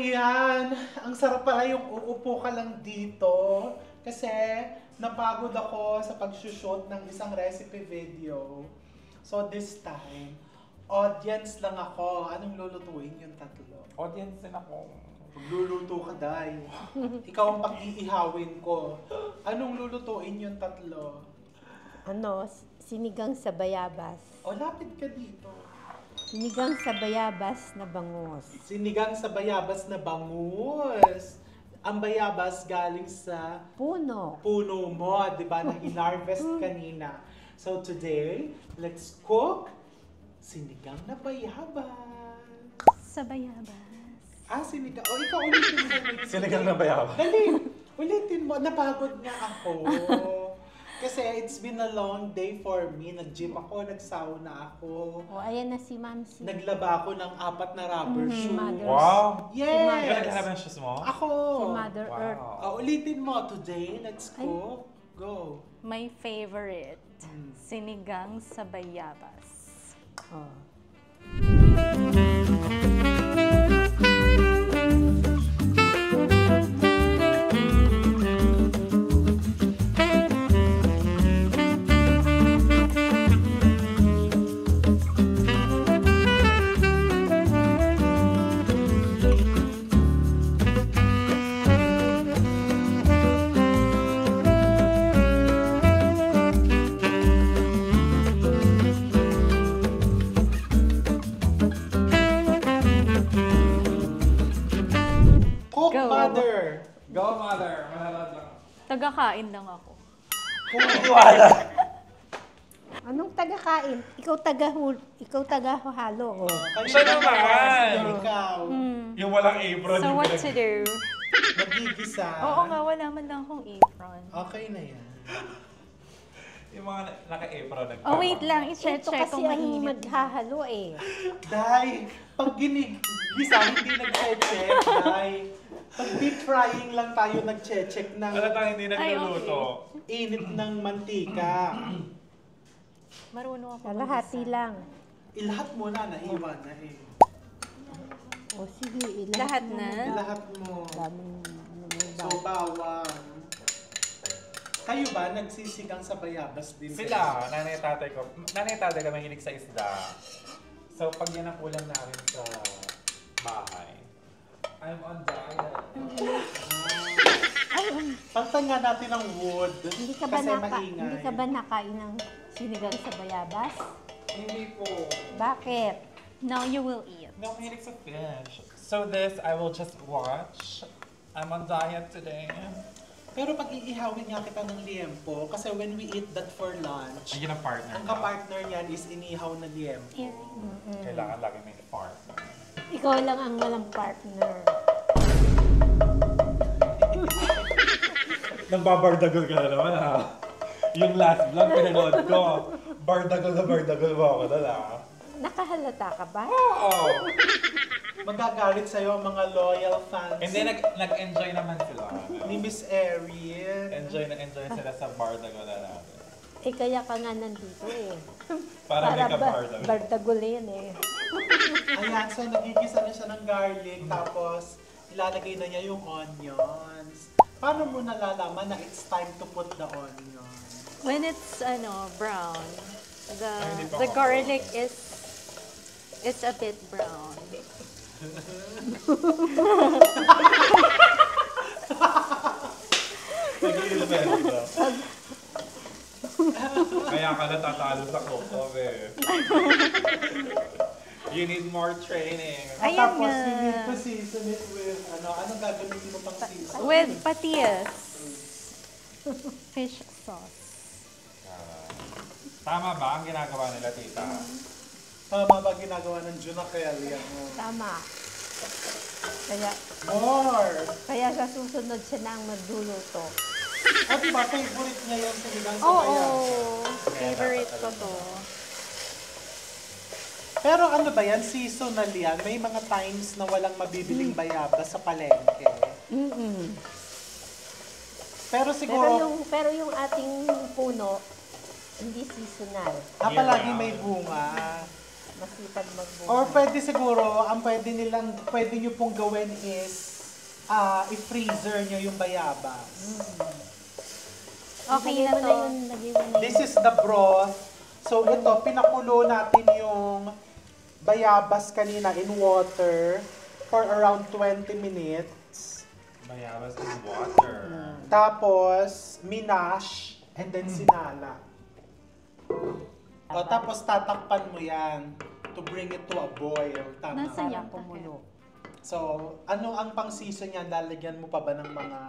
Ayan, ang sarap pala yung uupo ka lang dito kasi napagod ako sa pag-shoot ng isang recipe video. So this time, audience lang ako. Anong lulutuin yung tatlo? Audience din ako. Magluluto ka, Day. Ikaw ang pag-iihawin ko. Anong lulutuin yung tatlo? Sinigang sa bayabas. O, lapit ka dito. Sinigang sa bayabas na bangus. Sinigang sa bayabas na bangus. Ang bayabas galing sa Puno. puno mo, di ba, na hinarvest kanina. So today, let's cook sinigang na bayabas. Sa bayabas. Sinigang. O, ikaw ulitin mo. Sinigang na bayabas. Dali, ulitin mo. Napagod nga ako. Kasi it's been a long day for me. Nag-gym ako, nag-sauna ako. O, ayan na si Mamsi. Naglaba ako ng 4 na rubber shoes. Mother. Wow! Yes! Ikaw naghanap ng shoes mo? Ako! Si Mother Earth. Wow. Ulitin mo. Today, let's cook. Go. My favorite. Sinigang sa bayabas. Oh. Cook, Go. mother! Go, mother! Mananood lang. Tagakain lang ako. Anong taga-kain? Ikaw taga-halo. Oh. Siya naman! Ikaw. Yung walang apron. So yung what pinag- to do? Magigisa. Oo nga, wala man lang akong apron. Okay na yan. Yung mga naka-apron. Oh wait lang, i-check Ito kasi kung ang mainit. maghahalo eh. Dahil, pag ginigisa, hindi nag-check. Dahil, pag deep frying lang tayo nag-check ng Ano tayo hindi nagluluto? init ng mantika. Marunong ako Kalahati mag-isa. lang. Ilahat mo na, naiwan na eh. O sige, Lahat na? Ilahat mo. Daming So, bawang. Kayo ba, nagsisigang sa bayabas din? Sila, nanay at tatay ko. Nanay at tatay ko mahilig sa isda. So, pag yan ang ulam namin sa bahay, I'm on diet. Pagtan nga natin ng wood. Hindi ka ba kasi maingay. hindi ka ba nakain ng sinigang sa bayabas? Hindi po. Bakit? Now you will eat. No, mahilig sa fish. So this, I will just watch. I'm on diet today. Pero pag iihawin nga kita ng liempo, kasi when we eat that for lunch, Ayun ang partner ang niya. kapartner niyan is inihaw na liempo. Kailangan lagi may partner. Ikaw lang ang walang partner. Nagbabardagol ka na naman ha. Yung last vlog pinanood ko, bardagol mo ako doon ha. Nakahalata ka ba? Oo! Magagalit sa'yo ang mga loyal fans Hindi, nag-enjoy naman sila. ni Miss Erin. Enjoy sila sa bardagol na natin. Eh kaya ka nga nandito eh. Para may kabardagol. bardagulin eh. Ayan, so nagigisa na siya ng garlic, tapos ilalagay na niya yung onions. Paano mo nalalaman na it's time to put the onions? When it's brown, Ay, hindi pa the ako. garlic is a bit brown. Nag-iimbento. Kaya ka natatalo sa coco, eh. You need more training. At Ayan tapos, nga. you need to season it with, anong gagamitin mo pang season? With patillas. Fish sauce. Tama ba ang ginagawa nila, tita? Tama ba ginagawa ng Junakel? Yan mo. Tama. Kaya, More! kaya sa susunod siya na ang magluluto. At diba, favorite niya yung sinigang sa Oo, bayabas. favorite ko to. Pero ano ba yan? Seasonal yan? May mga times na walang mabibiling bayabas sa palengke. Pero siguro, Pero yung ating puno, hindi seasonal. palagi may bunga. Masipag pag magbuhay. Or pwede siguro, ang pwede nyo pong gawin is, i-freezer nyo yung bayabas. Okay na to. Lagay mo na This is the broth. So ito, pinakulo natin yung bayabas kanina in water for around 20 minutes. Bayabas in water. Tapos, minash, and then sinala. O, tapos tatakpan mo yan to bring it to a boil. Tama. Nasa Parang kumulo. So, ano ang pang-season niyan? Lalagyan mo pa ba ng mga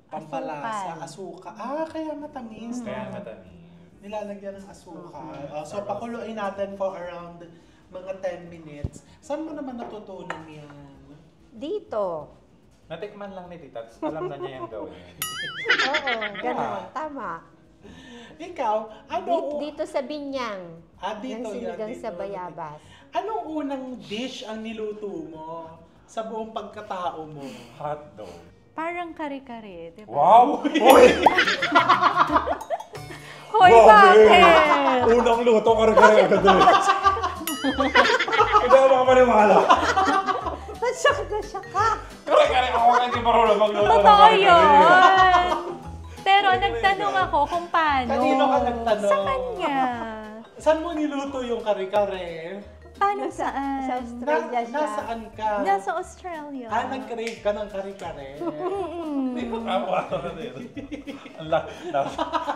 pampalasa? Asukal. Kaya matamis. Kaya matamis. Nilalagyan ng asukal. So, pakuluin natin for around mga 10 minutes. Saan mo naman natutunan yan? Dito. Natikman lang ni Tita, tapos alam na niya yung gawin. Oo, gano'n. Tama. Ikaw, Dito sa binyang. dito Ng yan. sinigang Dito, sa bayabas. Anong unang dish ang niluto mo sa buong pagkatao mo? Hotdog. Parang kare-kare, di ba? Wow! Uy! Hoy, bakit? Unang luto, kare-kare agad doon. Hindi ako makapaniwala. Nasyak na siya ka. Kare-kare ako hindi marunong magluto ng Totoo kare-kare. yun. Pero nagtanong ako kung paano. Kanino ka nagtanong? Sa kanya. Saan mo niluto yung kare-kare? Paano Sa saan? Australia siya. Nasaan ka? Nasa Australia. Nag-crave ka ng kare-kare? Hindi ko kawa na din.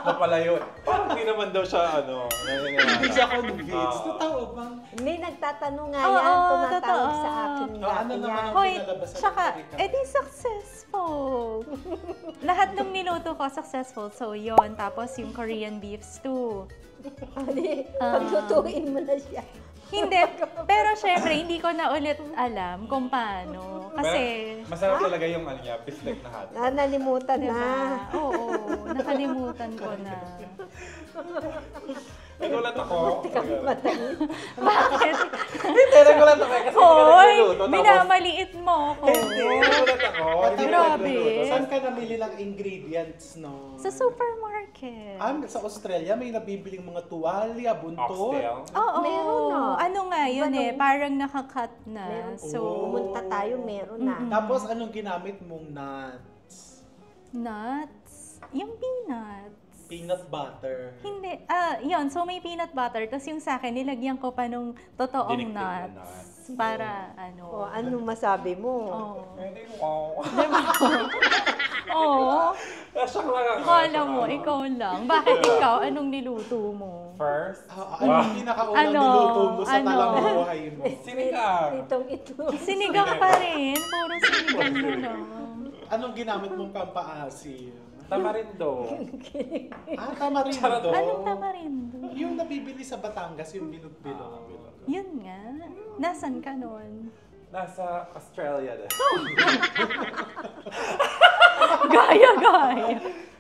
Napalayo. Parang hindi naman daw siya, Hindi siya convinced. Totoo bang? Hindi, nagtatanong nga Oo, yan. Tumatawag totoo. sa akin ano dati naman yan. ang Hoy, pinalabasan tsaka, ng kare-kare? edi successful. Lahat ng niluto ko successful. So, yon. Tapos yung Korean beef stew. Paglutuin mo na siya. Hindi. Pero syempre, hindi ko na ulit alam kung paano. Kasi, Masarap talaga yung niya, beef-like na hotdog. Nalimutan na. diba? Oo, nakalimutan ko na. Nagulat ako. Bakit? Hindi, nagulat ako kasi hindi ka Hoy, nagluluto. Tapos, minamaliit mo ko. hindi, nagulat ako. Hindi ka Grabe. nagluluto. Saan ka namili ng ingredients, no? Sa supermarket. Sa Australia, may nabibiling mga tuwalya, buntot. Oxtail. Oo. Meron na. Ano nga yun Iba eh, nung- parang nakakat na. Meron. So, Pumunta tayo, meron na. Tapos, anong ginamit mong nuts? nuts. Yung peanuts. Peanut butter. Hindi. Yun. So, may peanut butter. Tapos yung sa akin, nilagyan ko pa nung totoong Dinikdik na nuts. Para, O, anong masabi mo? Oo. Hindi ko. Oo. Nasyak lang ako. Kala mo, ikaw lang. Bakit ikaw? Anong niluto mo? First, Anong pinakaunang Ano? niluto mo sa Ano? talang buhay mo? sinigang. Itong ito. Sinigang pa rin. Puro sinigang na lang. Anong ginamit mong pampaasim? Tamarindo. Tamarindo. Anong tamarindo? Yung nabibili sa Batangas, yung bilog-bilog. Yun nga. Nasaan ka nun? Nasa Australia din. Gaya.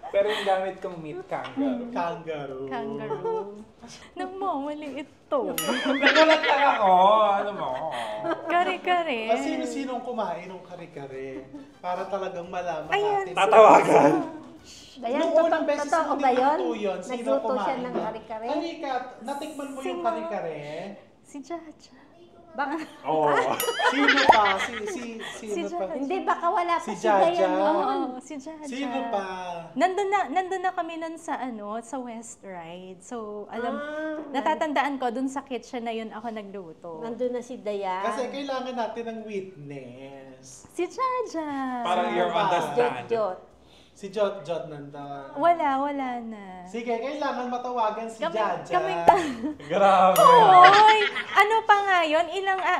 Pero yung gamit kong meat kangaroo. Kangaroo. Kangaroo. Nagmamaliit to. Nagulat lang ako. Ano mo? Kare-kare. Sino-sinong kumain ng kare-kare? Para talagang malaman Ayan. natin. Tatawagan. Ayan, Nung unang beses totoo mo ba yun? niluto yun, sino Nagluto siya kumain? ng kare-kare? Halika, natikman mo yung Sino? kare-kare? Si Jaja. Oo. Sino pa? Sino Si pa? Jaja. Hindi, baka wala pa Si si Jaja. Dayan noon. Oo, si Jaja. Sino pa? Nandun na kami nun sa sa West Ride. So, natatandaan ko, dun sa kitchen na yun ako nagluto. Nandun na si Dayan. Kasi kailangan natin ng witness. Si Jaja. Parang you're on the stand. Jot-jot. Si Jot nandun. Wala na. Sige, kailangan matawagan si Jaja. Grabe. Hoy! Ano pa nga yun?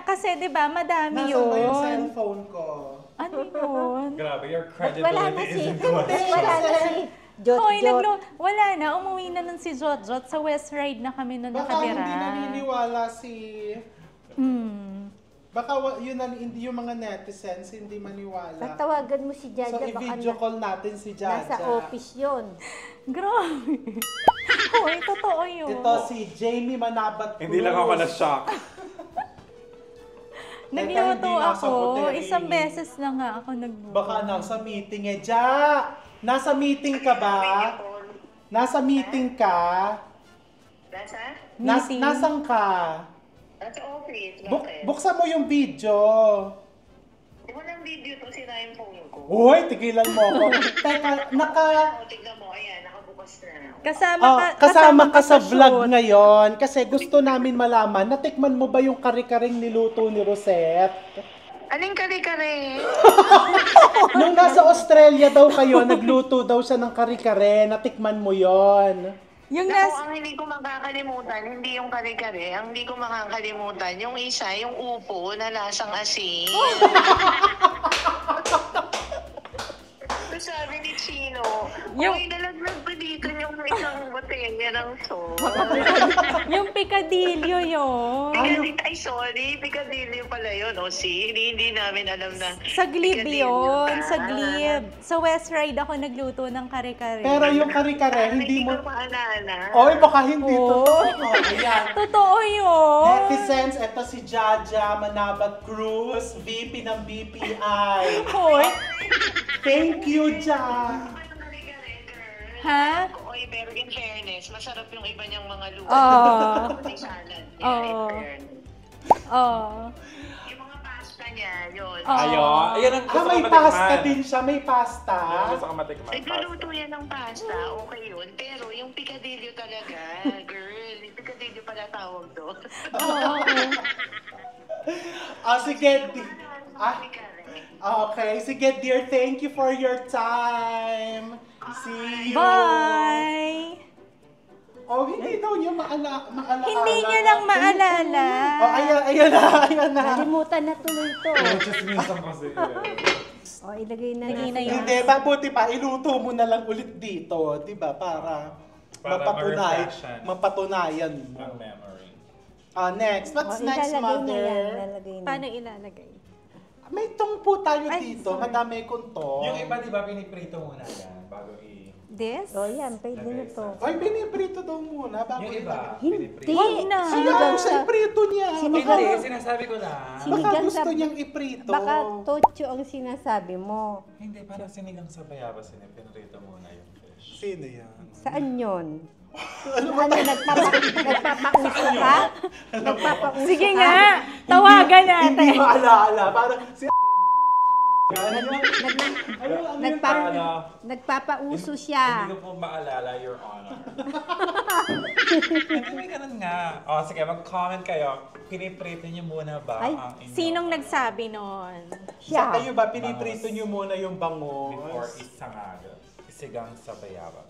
Kasi di ba madami Nasaan ba yung yun. cellphone ko? Ano yun? Grabe, your Wala na credibility si... is in question. Wala na si Jot-jot. Hoy, wala na. Umuwi na nun si Jot-Jot. Sa West Ride na kami nun Baka nakatira. hindi naniniwala si... Baka hindi yung mga netizens hindi maniwala. Pagtawagan mo si Jaja, So, baka i-video call natin si Jaja. nasa office yun. Grabe. Hoy, totoo yun. Ito si Jamie Manabat Cruz. Hindi lang ako na-shock. Nagluto hindi nasa ako. hotel. Isang beses lang nga ako nagluto. Baka nasa meeting Ja! Nasa meeting ka ba? Nasa meeting ka? Nasa? Meeting. Nasaan ka? Nasa office, bakit? Buksan mo yung video. Walang video to, sira yung phone ko. Uy, tigilan mo ako. Teka, Tignan mo, ayan, nakabukas na. kasama ka sa shoot. vlog ngayon kasi gusto namin malaman, natikman mo ba yung kare-karing niluto ni Rosette? Aling kare-kare? Nung nasa Australia daw kayo, nagluto daw siya ng kare-kare, natikman mo yon. Yung Naku, nas... ang hindi ko makakalimutan, hindi yung kare-kare, ang hindi ko makakalimutan, yung isa, yung upo na lasang asin. So, sabi ni Chino, uy, nalaglag pa dito yung isang botella ng sauce. yung picadillo yun. Ay, sorry, Picadillo pala yun. O, see, hindi namin alam na. Sa Glib Picadillo yun, pa. sa Glib. Sa West Ride ako nagluto ng kare-kare. Pero yung kare-kare, hindi Hindi mo... ko maalala. Oy, baka hindi Oo. totoo. Ayan. Totoo yun. Netizens, ito si Jaja Manabat Cruz, VP ng BPI. Hoy. Thank you, Ja. Ha? Oy, pero in fairness, masarap yung iba niyang mga luto. Oo. May salad niya, Oo. in fairness. Oh. Yung mga pasta niya, yun. Oo. Ayun. Ayun ang gusto ko May matikman. pasta din siya, may pasta. Ayun ang gusto ko matikman. Nagluluto yan ng pasta, okay yun. Pero yung picadillo talaga, girl, yung picadillo pala tawag doon. Sige. Okay, sige dear, thank you for your time. See you. Bye! Oh, hindi daw niya maala. Hindi niya lang maalala. Oh, ayan na. Nalimutan na tuloy ito. Just minsan kasi. O, ilagay na Lagay na natin. yun. Hindi, mabuti pa, iluto mo na lang ulit dito, di ba? Para ma-refreshan. mapatunayan mo. Ang memory. Next, what's O, next, ilalagay na yan. mother? Ilalagay na. Paano ilalagay? May tungpo tayo Ay, dito, sorry. madami kong to. Yung iba, di ba, piniprito muna yan bago This? O, yan. Pwede na to. Ay, biniprito daw muna bago Yung iba, Hindi. piniprito. Huwag na. Sinabi sa iprito niya. Sinigang. Hindi, sinasabi ko lang. Baka Sinigang gusto sa- niyang iprito. Baka tocho ang sinasabi mo. Hindi, parang sinigang sa bayabas, pinirito muna yung fish. Sino yan? Saan yun? Ano, nagpapauso ka? Nagpapauso Sige ka? nga! Tawagan Hindi natin! maalaala. Parang si Nagpapauso siya. Hindi ko po maalala, Your Honor. Hindi, ganun nga. O, sige, mag-comment kayo. Piniprito niyo muna ba Ay, ang inyong... Sinong nagsabi nun? Sa Siya. kayo ba, piniprito niyo muna yung Before bangus? isangaga. Isigang sa bayabas.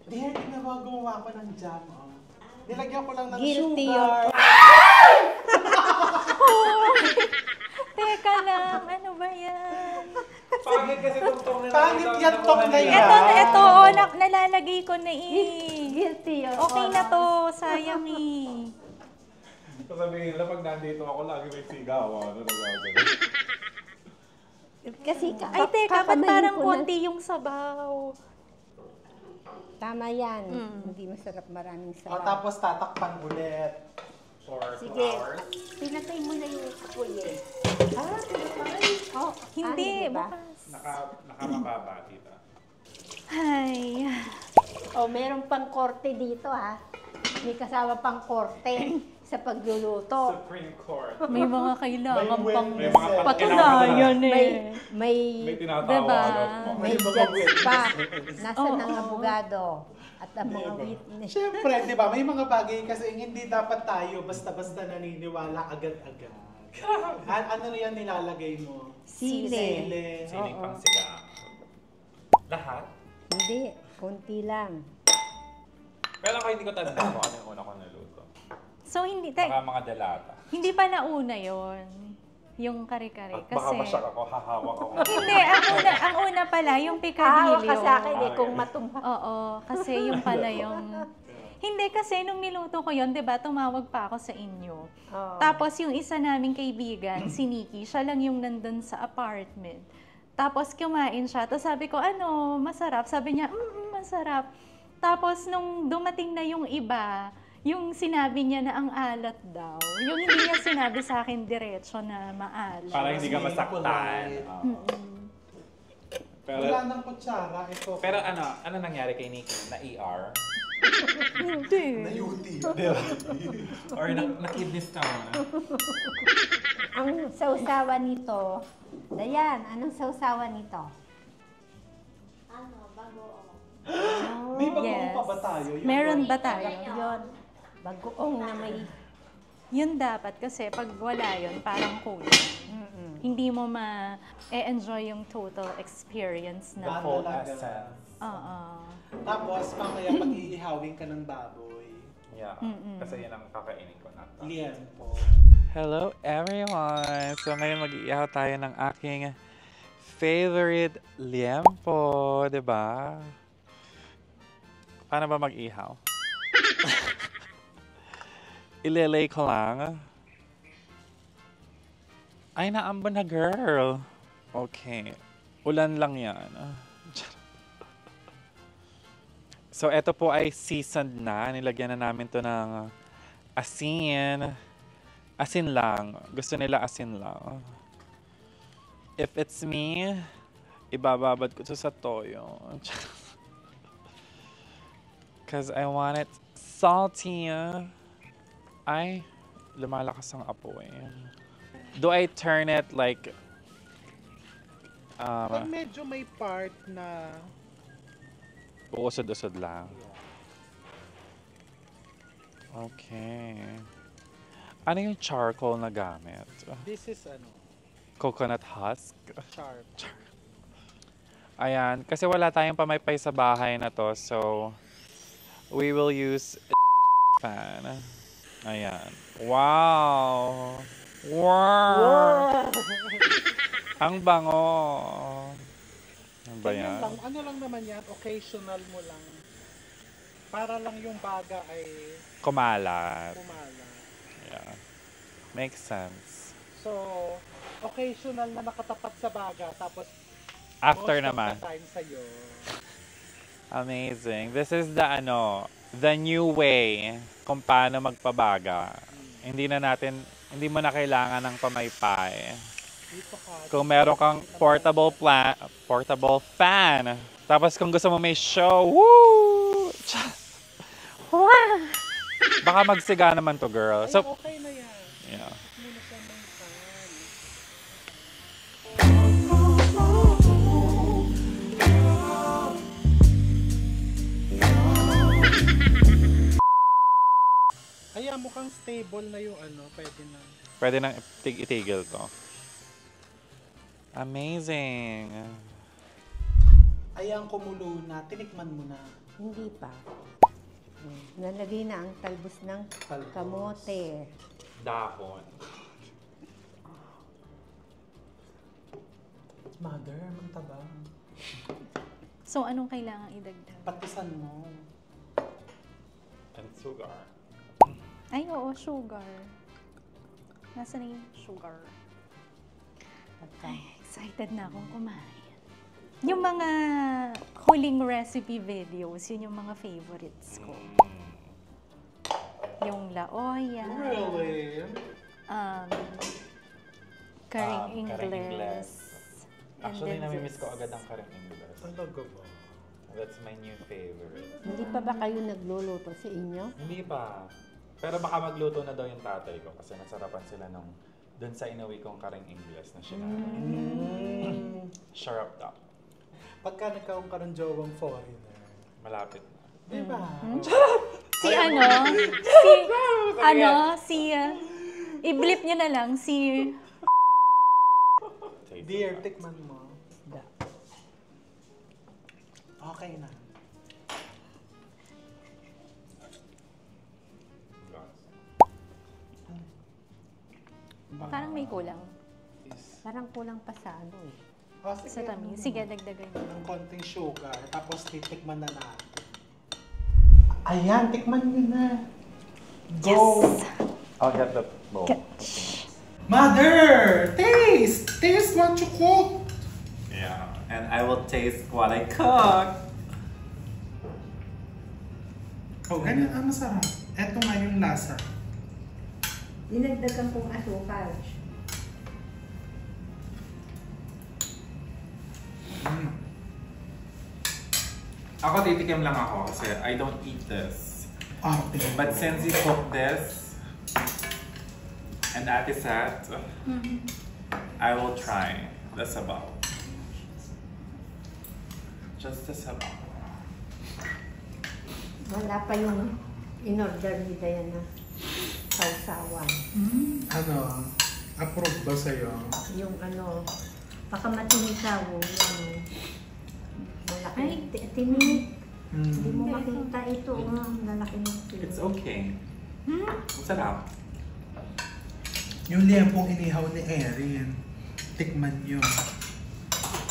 Dear, gumawa ko ng jam. Oh. Nilagyan ko lang ng Guilty sugar. Teka lang, ano ba yan? Pangit kasi tungtong na Pangit yan, tong na yan. Ito, nalalagay ko na Guilty yun. Okay na to, sayang eh. Sasabihin nila, pag nandito ako, lagi may sigaw. Ano na gagawin? Kasi Ay, teka, ba't kakamayin parang ko na- konti yung sabaw? Tama yan. Hindi masarap maraming O, sabaw. tapos tatakpan ulit. For 2 Sige. hours. Pinatay mo na yung apoy eh. Oh, hindi, diba? bukas. Nakamababa, tita. Ay, Oh, meron pang korte dito ha. May kasama pang korte sa pagluluto. Supreme Court. may mga kailangan May pang witness. May mga patunayan May eh. may May tinatawag. Diba? may May mga judge pa. witness. Nasaan ang Oo. abogado at ang mga witness. Siyempre, di ba, may mga bagay kasi hindi dapat tayo basta-basta naniniwala agad-agad. Ano na yan nilalagay mo? Sili. Sili. Siling Oo. pang sigang. Lahat? Hindi, konti lang. Pero ako hindi ko tanda kung ano yung una ko naluto. So, hindi, Baka mga dalata. hindi pa nauna yon yung kare-kare. At baka Kasi, masyak ako, hahawak ako. hindi, ang una pala, yung Hawa picadillo. ka sa akin eh Ah, kung okay. matumba. Oo, kasi yung pala yung... Hindi kasi nung niluto ko yon, 'di ba? Tumawag pa ako sa inyo. Oo. Tapos yung isa naming kaibigan, si Nikki, siya lang yung nandun sa apartment. Tapos kumain siya. Tapos sabi ko, ano, masarap? Sabi niya, masarap. Tapos nung dumating na yung iba, yung sinabi niya na ang alat daw. Yung hindi niya sinabi sa akin diretso na maalat. Para hindi ka masaktan. Oo. Wala Pero, ng kutsara. Ito. pero ano nangyari kay Nikki? Na ER? Hindi. Nayuti. Or na-kidney stone. Ang sausawan nito, Dayan, anong sausawan nito? Ano, bagoong. May bagoong Yes. pa ba tayo? Yung Meron ba tayo? Yun, bagoong na may... Yun dapat kasi pag wala yun, parang kulang. Hindi mo ma-enjoy yung total experience na. Full essence. Oo. Tapos, mamaya pag-iihawin ka ng baboy. Yeah. Kasi yan ang kakainin ko na. Lian po. Hello everyone! So ngayon mag-iihaw tayo ng aking favorite liempo, di ba? Paano ba mag-ihaw? Ilelay ko lang. Ay, naambon na girl. Okay. Ulan lang yan. So, ito po ay seasoned na. Nilagyan na namin to ng asin. Asin lang. Gusto nila asin lang. If it's me, ibababad ko to sa toyo. Because I want it salty. Ay, lumalakas ang apoy. Do I turn it like... Pag medyo may part na... uusod-usod lang. Okay. Ano yung charcoal na gamit? This is ano, Coconut husk? sharp. Ayan. Kasi wala tayong pamaypay sa bahay na to. So, we will use fan. Ayan. Wow! Wow! Ang bango! Ano ba yan? Lang, ano lang naman yan, occasional mo lang. Para lang yung baga ay Kumalat. kumala. Yeah. Makes sense. So, occasional na nakatapat sa baga, tapos After most naman. of the time sa'yo. Amazing. This is the new way kung paano magpabaga. Hindi mo na kailangan ng pamaypay. Dito ka. Kung meron kang portable fan. Tapos kung gusto mo may show, woo! Baka magsiga naman to, girl. Ay, So, okay na yan. yeah. Muna siya ng fan. Ayan, mukhang stable na yung ano, pwede na. Pwede nang itigil to. Amazing. Ayan, kumulo na. Tinikman mo na. Hindi pa. Nalagay na ang talbos ng Talbos. kamote. Dahon. Mother, magtabang. So, anong kailangan idagdag? Patisan mo. And sugar. Ay, oo, sugar. Nasaan na yung sugar? Ay, excited na akong kumain. Yung mga huling recipe videos, yun yung mga favorites ko. Yung La Olla, Really? Karing Karing Ingles. Actually, and then namimiss ko this. agad ang karing Ingles. Talaga ba? That's my new favorite. Hindi pa ba kayo nagluluto sa inyo? Hindi pa. Pero baka magluto na daw yung tatay ko kasi nasarapan sila nung dun sa inuwi kong karing Ingles na siya. Sharp up. Pagka nagkaroon ka ng jowang foreigner. Malapit na. Diba? I-blip nyo na lang, Taste Dear, buds. tikman mo. Okay na. parang may kulang. Parang kulang pa sa ano eh. Oh, Sa tamis. Sige, dagdagan nyo. ng konting sugar, tapos titikman na natin. Ayan, tikman nyo na. Go! I'll get the bowl. Mother! Taste! Taste what you cook! Yeah, and I will taste what I cook. Oh, ganyan ang masarap. Eto nga yung lasa. Dinagdagan kong asukal. Ako titikim lang ako kasi I don't eat this. Oh, But since you cooked this, and Ate Sat, I will try the sabaw. Just the sabaw. Wala pa yung in-order ni Diana. Sausawan. Ano? Approve ba sa'yo? Yung ano, pakamatinisaw. Yung malaki. Ay. Tinik. Hindi Mm. mo makita ito. Lalaki ng tinik. It's okay. Masarap. Yung lempong inihaw ni Erin. Tikman nyo.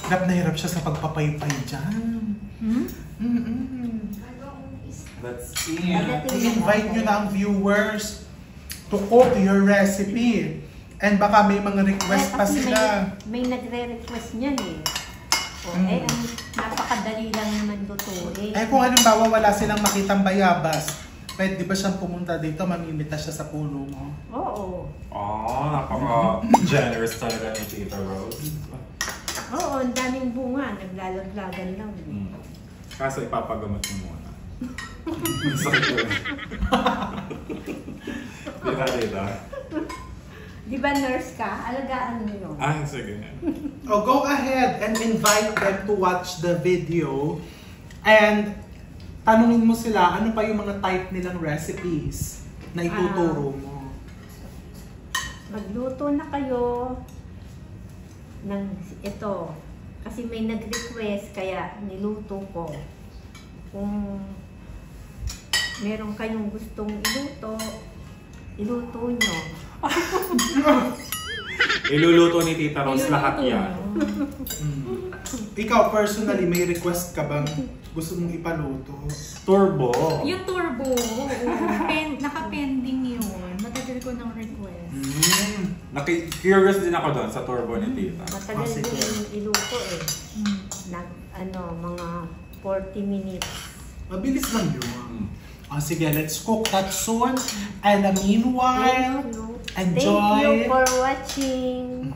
Hirap na hirap siya sa pagpapaypay dyan. Let's see. I-invite nyo na ang viewers to cook your recipe. And baka may mga request pa Kasi sila. may nagre-request niyan eh. O, napakadali lang naman lutuin. Eh kung halimbawa wala silang makitang bayabas, pwede di ba siyang pumunta dito, mamimita siya sa puno mo? Oo. Oh, napaka-generous talaga ni Tita Rose. Oo, ang daming bunga. Naglalaglagan lang. Kaso ipapagamot mo muna. Sakit ko. Dita. Di ba nurse ka? Alagaan mo yun. Ah, sige. Oh, go ahead and invite them to watch the video. And tanungin mo sila, ano pa yung mga type nilang recipes na ituturo mo? Magluto na kayo ng ito. Kasi may nag-request, kaya niluto ko. Kung meron kayong gustong iluto nyo. Iluluto ni Tita Rose lahat Iluluto yan. nyo. Ikaw personally, may request ka bang gusto mong ipaluto? Turbo. Yung turbo, oo. Naka-pending yun. Matagal ko ng request. Curious din ako doon sa turbo ni Tita. Matagal sige. din iluto eh. Mga 40 minutes. Mabilis lang yun. Sige, let's cook that soon. And meanwhile, Thank enjoy. you for watching.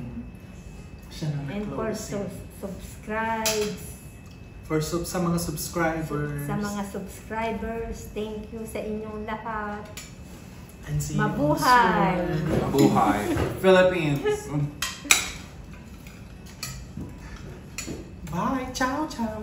Siya na And for nag-closing. subscribes. Sa mga subscribers. Sa mga subscribers, thank you sa inyong lahat. And see you Mabuhay! soon. Mabuhay. Philippines. Bye! Ciao, ciao!